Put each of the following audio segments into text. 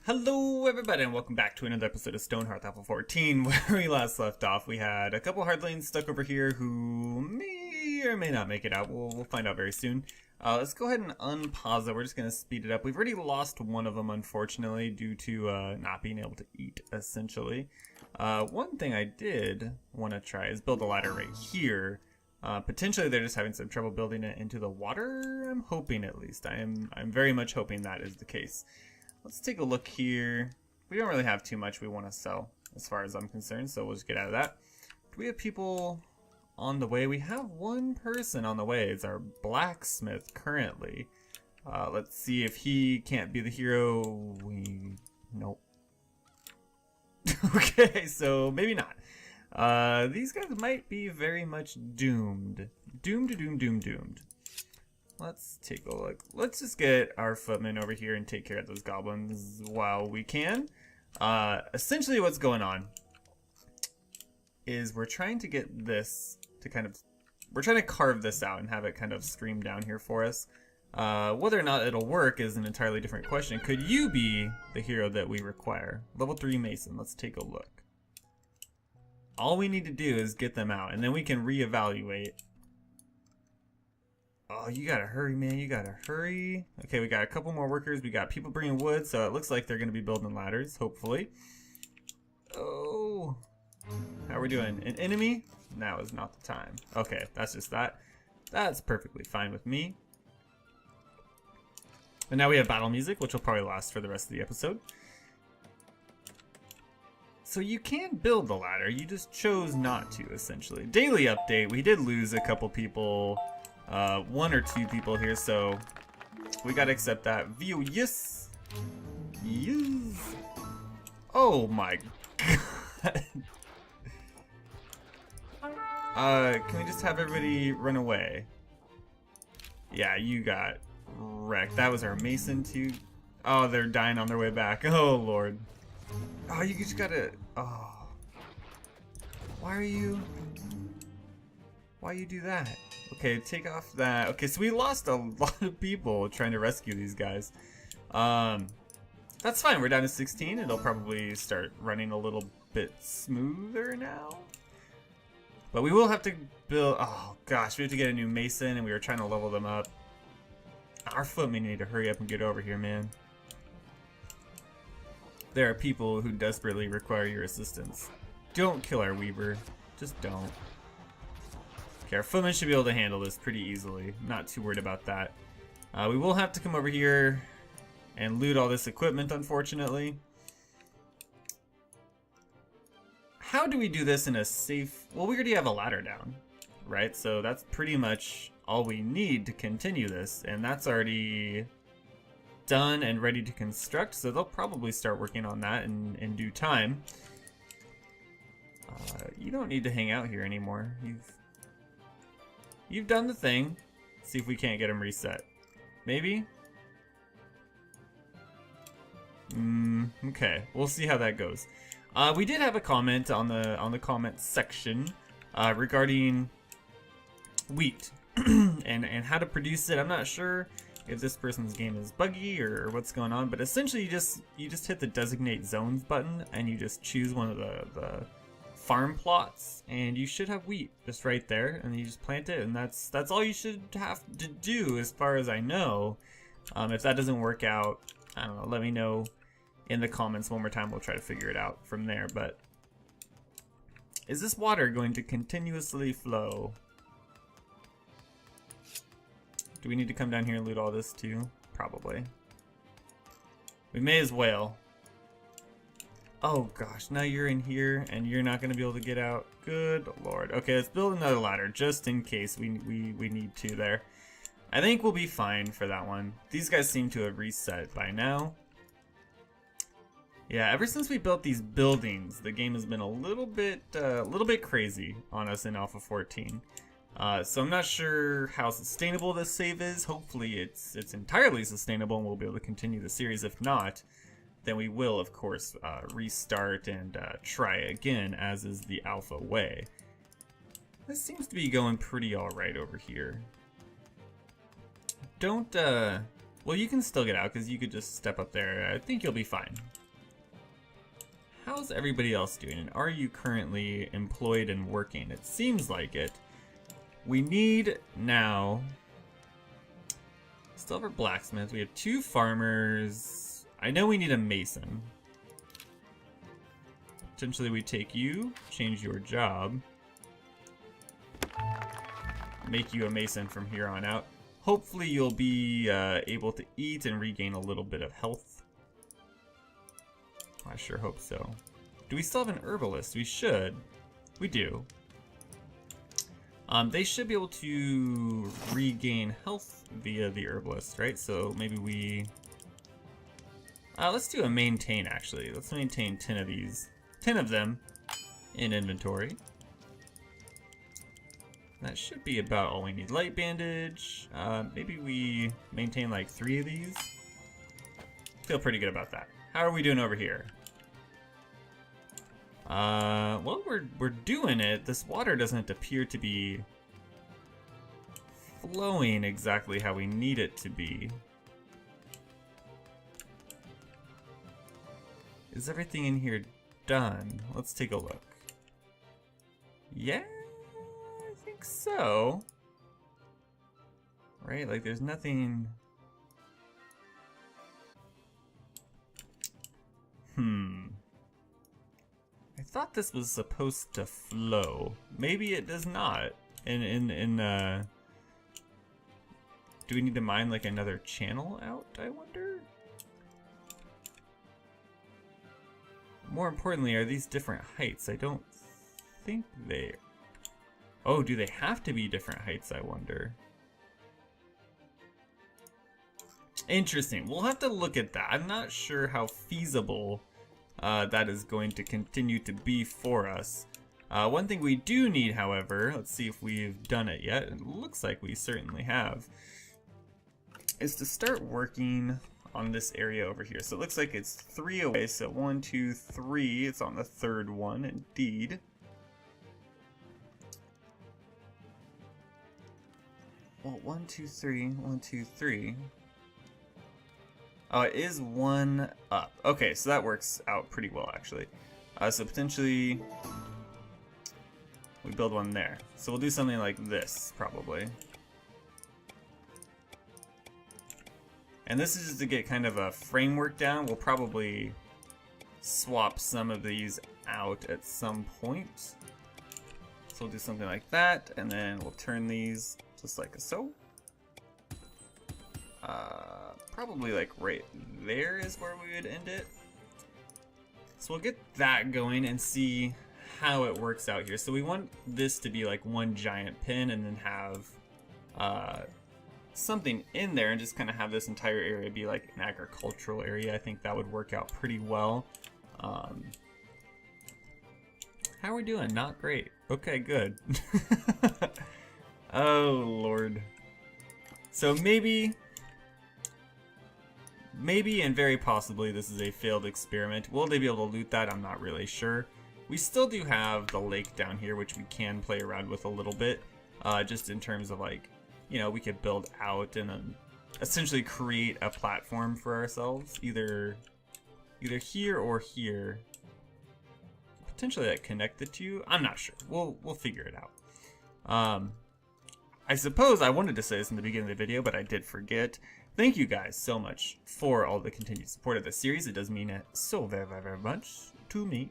Hello everybody and welcome back to another episode of Stonehearth Alpha 14. Where we last left off, we had a couple hardlings stuck over here who may or may not make it out. We'll find out very soon. Let's go ahead and unpause it. We're just going to speed it up. We've already lost one of them, unfortunately, due to not being able to eat, essentially. One thing I did want to try is build a ladder right here. Potentially they're just having some trouble building it into the water. I'm hoping, at least. I'm very much hoping that is the case. Let's take a look here. We don't really have too much we want to sell as far as I'm concerned, so we'll just get out of that. Do we have people on the way? We have one person on the way. It's our blacksmith currently. Let's see if he can't be the hero. Nope. Okay, so maybe not. These guys might be very much doomed. Doomed. Let's take a look. Let's just get our footmen over here and take care of those goblins while we can. Essentially what's going on is we're trying to get this to we're trying to carve this out and have it kind of stream down here for us. Whether or not it'll work is an entirely different question. Could you be the hero that we require? Level 3 Mason, let's take a look. All we need to do is get them out and then we can reevaluate. Oh, you gotta hurry, man. You gotta hurry. Okay, we got a couple more workers. We got people bringing wood, so it looks like they're gonna be building ladders, hopefully. Oh. How are we doing? An enemy? Now is not the time. Okay, that's just that. That's perfectly fine with me. And now we have battle music, which will probably last for the rest of the episode. So you can build the ladder. You just chose not to, essentially. Daily update. We did lose a couple people. One or two people here, so we gotta accept that. View, yes! Yes! Oh my god! Can we just have everybody run away? Yeah, you got wrecked. That was our mason too. Oh, they're dying on their way back. Oh lord. Oh, you just gotta... Oh. Why you do that? Okay, take off that. Okay, so we lost a lot of people trying to rescue these guys. That's fine. We're down to 16. It'll probably start running a little bit smoother now. But we will have to build... Oh, gosh. We have to get a new mason, and we were trying to level them up. Our footmen need to hurry up and get over here, man. There are people who desperately require your assistance. Don't kill our weaver. Just don't. Okay, our footmen should be able to handle this pretty easily. Not too worried about that. We will have to come over here and loot all this equipment, unfortunately. How do we do this in a safe... Well, we already have a ladder down, right? So that's pretty much all we need to continue this. And that's already done and ready to construct. So they'll probably start working on that in due time. You don't need to hang out here anymore. You've done the thing. See if we can't get them reset. Maybe? Okay. We'll see how that goes. We did have a comment on the comment section regarding wheat and how to produce it. I'm not sure if this person's game is buggy or what's going on, but essentially you just hit the designate zones button and you just choose one of the farm plots and you should have wheat just right there, and you just plant it, and that's all you should have to do as far as I know. If that doesn't work out, I don't know, let me know in the comments one more time. We'll try to figure it out from there. But is this water going to continuously flow? Do we need to come down here and loot all this too? Probably. We may as well. Oh gosh, now you're in here and you're not going to be able to get out. Good lord. Okay, let's build another ladder just in case we need to there. I think we'll be fine for that one. These guys seem to have reset by now. Yeah, ever since we built these buildings, the game has been a little bit crazy on us in Alpha 14. So I'm not sure how sustainable this save is. Hopefully it's entirely sustainable and we'll be able to continue the series. If not, then we will, of course, restart and try again, as is the Alpha way. This seems to be going pretty alright over here. Don't Well, you can still get out because you could just step up there. I think you'll be fine. How's everybody else doing? And are you currently employed and working? It seems like it. We need now... Still have our blacksmith. We have 2 farmers. I know we need a mason. Potentially we take you, change your job. Make you a mason from here on out. Hopefully you'll be able to eat and regain a little bit of health. I sure hope so. Do we still have an herbalist? We should. We do. They should be able to regain health via the herbalist, right? So maybe we... let's do a maintain, actually. Let's maintain 10 of these. 10 of them in inventory. That should be about all we need. Light bandage. Maybe we maintain like 3 of these. Feel pretty good about that. How are we doing over here? Well, we're doing it. This water doesn't appear to be flowing exactly how we need it to be. Is everything in here done? Let's take a look. Yeah, I think so. Right, like there's nothing... I thought this was supposed to flow. Maybe it does not. Do we need to mine like another channel out, I wonder? More importantly, are these different heights? I don't think they... Oh, do they have to be different heights, I wonder? Interesting. We'll have to look at that. I'm not sure how feasible that is going to continue to be for us. One thing we do need, however, let's see if we've done it yet. It looks like we certainly have. Is to start working on this area over here. So it looks like it's 3 away. So 1, 2, 3. It's on the 3rd one, indeed. Well, 1, 2, 3. 1, 2, 3. Oh, it is 1 up. Okay, so that works out pretty well, actually. So potentially we build one there. So we'll do something like this, probably. And this is just to get kind of a framework down. We'll probably swap some of these out at some point. So we'll do something like that, and then we'll turn these just like so. Probably like right there is where we would end it. So we'll get that going and see how it works out here. So we want this to be like one giant pin and then have something in there and just kind of have this entire area be like an agricultural area. I think that would work out pretty well. How are we doing? Not great. Okay, good. Oh, Lord. So maybe and very possibly this is a failed experiment. Will they be able to loot that? I'm not really sure. We still do have the lake down here, which we can play around with a little bit. Just in terms of like, you know, we could build out and then essentially create a platform for ourselves. Either here or here. Potentially like connect the two. I'm not sure. We'll figure it out. I suppose I wanted to say this in the beginning of the video, but I did forget. Thank you guys so much for all the continued support of the series. It does mean it so very, very, very much to me.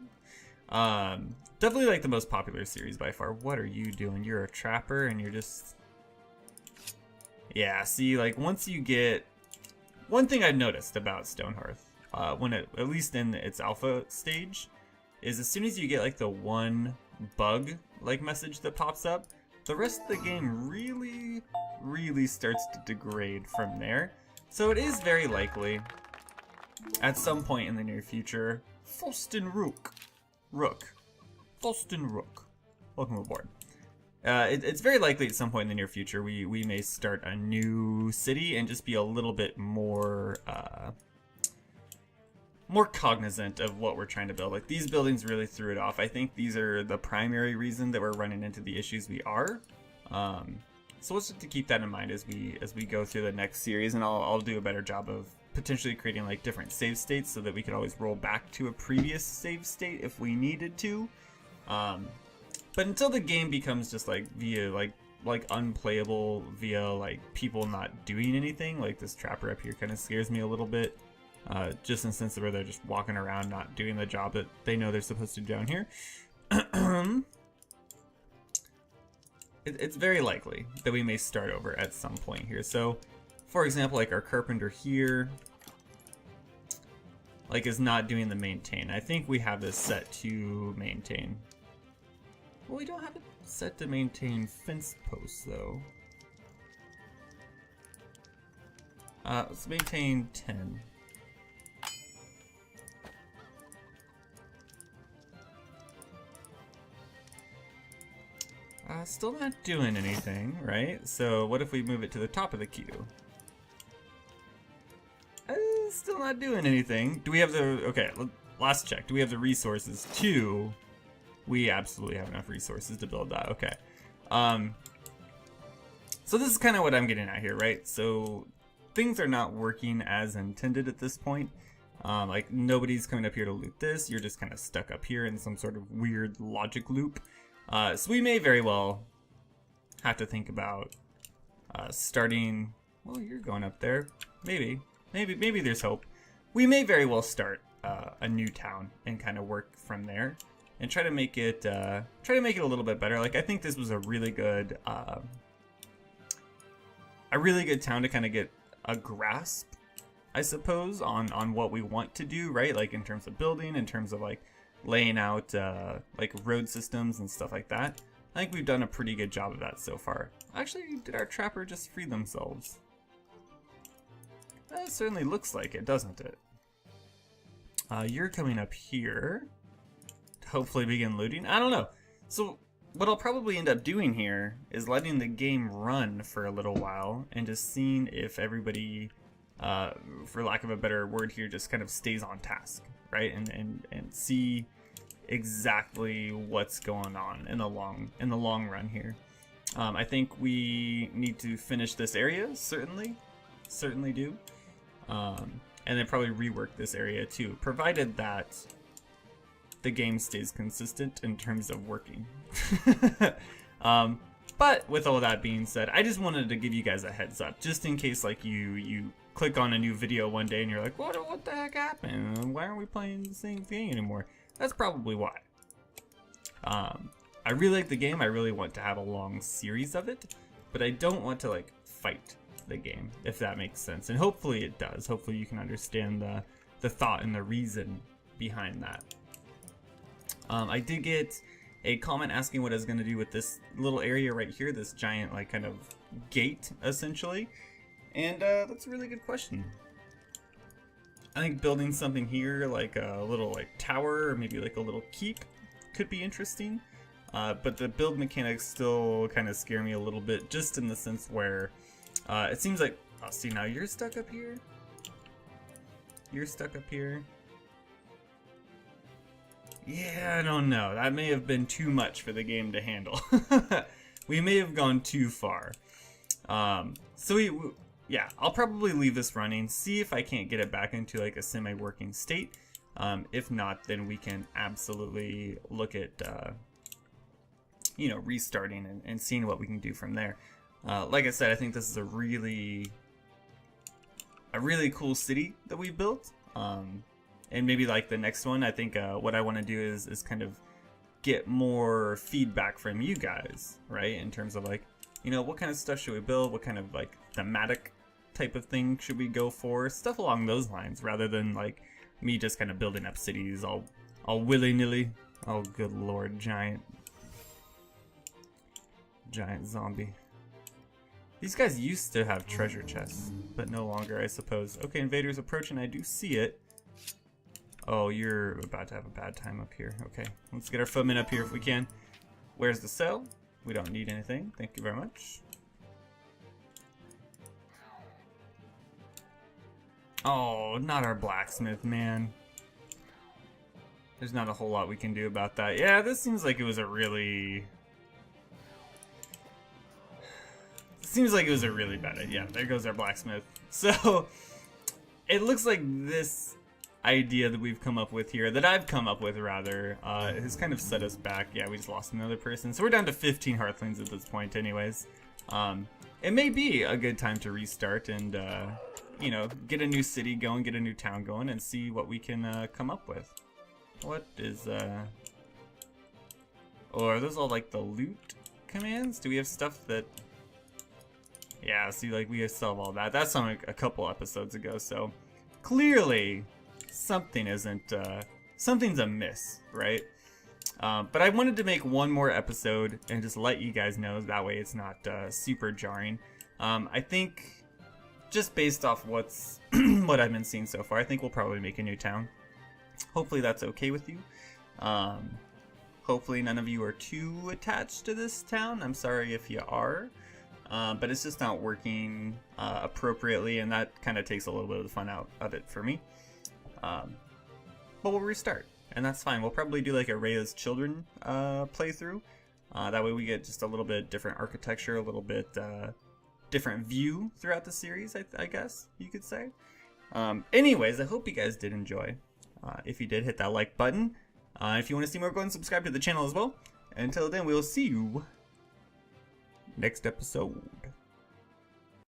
Definitely like the most popular series by far. What are you doing? You're a trapper and you're just... Yeah, see, like once you get... One thing I've noticed about Stonehearth, when it, at least in its alpha stage, is as soon as you get like the one bug like message that pops up, the rest of the game really starts to degrade from there. So it is very likely, at some point in the near future, Foston Rook, welcome aboard. It's very likely at some point in the near future we may start a new city and just be a little bit more more cognizant of what we're trying to build. Like these buildings really threw it off. I think these are the primary reason that we're running into the issues we are. So let's just to keep that in mind as we go through the next series, and I'll do a better job of potentially creating like different save states so that we could always roll back to a previous save state if we needed to. But until the game becomes just like via like unplayable via like people not doing anything, like this trapper up here kind of scares me a little bit. Just in the sense where they're just walking around not doing the job that they know they're supposed to do down here. It's very likely that we may start over at some point here. So, for example, like our carpenter here, like is not doing the maintain. I think we have this set to maintain. Well, we don't have it set to maintain fence posts though. Let's maintain 10. Still not doing anything, right? So what if we move it to the top of the queue? Still not doing anything. Do we have the... Okay, last check. Do we have the resources to... We absolutely have enough resources to build that. Okay. So this is kind of what I'm getting at here, right? So things are not working as intended at this point. Like nobody's coming up here to loot this. You're just kind of stuck up here in some sort of weird logic loop. So we may very well have to think about starting... Well, you're going up there. Maybe there's hope. We may very well start a new town and kind of work from there and try to make it a little bit better. Like I think this was a really good town to kind of get a grasp, I suppose, on what we want to do, right? Like in terms of building, in terms of like laying out like road systems and stuff like that. I think we've done a pretty good job of that so far. Actually, did our trapper just free themselves? That certainly looks like it, doesn't it? You're coming up here to hopefully begin looting. I don't know. So what I'll probably end up doing here is letting the game run for a little while and just seeing if everybody, for lack of a better word here, just kind of stays on task, right? And see exactly what's going on in the long run here. I think we need to finish this area, certainly do. And then probably rework this area too, provided that the game stays consistent in terms of working. But with all that being said, I just wanted to give you guys a heads up, just in case like you click on a new video one day and you're like, what the heck happened? Why aren't we playing the same thing anymore? That's probably why. I really like the game. I really want to have a long series of it, but I don't want to like fight the game, if that makes sense. And hopefully it does. Hopefully you can understand the thought and the reason behind that. I did get a comment asking what I was going to do with this little area right here, this giant like kind of gate essentially, and that's a really good question. I think building something here like a little like tower or maybe like a little keep could be interesting, but the build mechanics still kind of scare me a little bit, just in the sense where it seems like, oh, see, now you're stuck up here. You're stuck up here. Yeah, I don't know. That may have been too much for the game to handle. We may have gone too far. Yeah, I'll probably leave this running, see if I can't get it back into like a semi-working state. If not, then we can absolutely look at, restarting and seeing what we can do from there. Like I said, I think this is a really cool city that we built. And maybe like the next one, I think what I want to do is kind of get more feedback from you guys, right? In terms of like, what kind of stuff should we build? What kind of like thematic type of thing should we go for? Stuff along those lines, rather than like me just kind of building up cities all willy-nilly. Oh, good lord, giant zombie. These guys used to have treasure chests, but no longer, I suppose. Okay, invaders approaching. I do see it. Oh, you're about to have a bad time up here. Okay, let's get our footmen up here if we can. Where's the cell? We don't need anything. Thank you very much. Oh, not our blacksmith, man. There's not a whole lot we can do about that. Yeah, this seems like it was a really... seems like it was a really bad idea. There goes our blacksmith. So it looks like this idea that we've come up with here, that I've come up with rather, has kind of set us back. Yeah, we just lost another person. So we're down to 15 Hearthlings at this point anyways. It may be a good time to restart and, you know, get a new city going, get a new town going, and see what we can come up with. What is, oh, are those all like the loot commands? Do we have stuff that... Yeah, see, like, we still have all that. That's on a couple episodes ago, so clearly something isn't, something's amiss, right? But I wanted to make one more episode and just let you guys know, that way it's not super jarring. I think, just based off what's what I've been seeing so far, I think we'll probably make a new town. Hopefully that's okay with you. Hopefully none of you are too attached to this town. I'm sorry if you are. But it's just not working appropriately, and that kind of takes a little bit of the fun out of it for me. But we'll restart, and that's fine. We'll probably do like a Rhea's Children playthrough. That way we get just a little bit different architecture, a little bit different view throughout the series, I guess you could say. Anyways, I hope you guys did enjoy. If you did, hit that like button. If you want to see more, go ahead and subscribe to the channel as well. Until then, we'll see you next episode.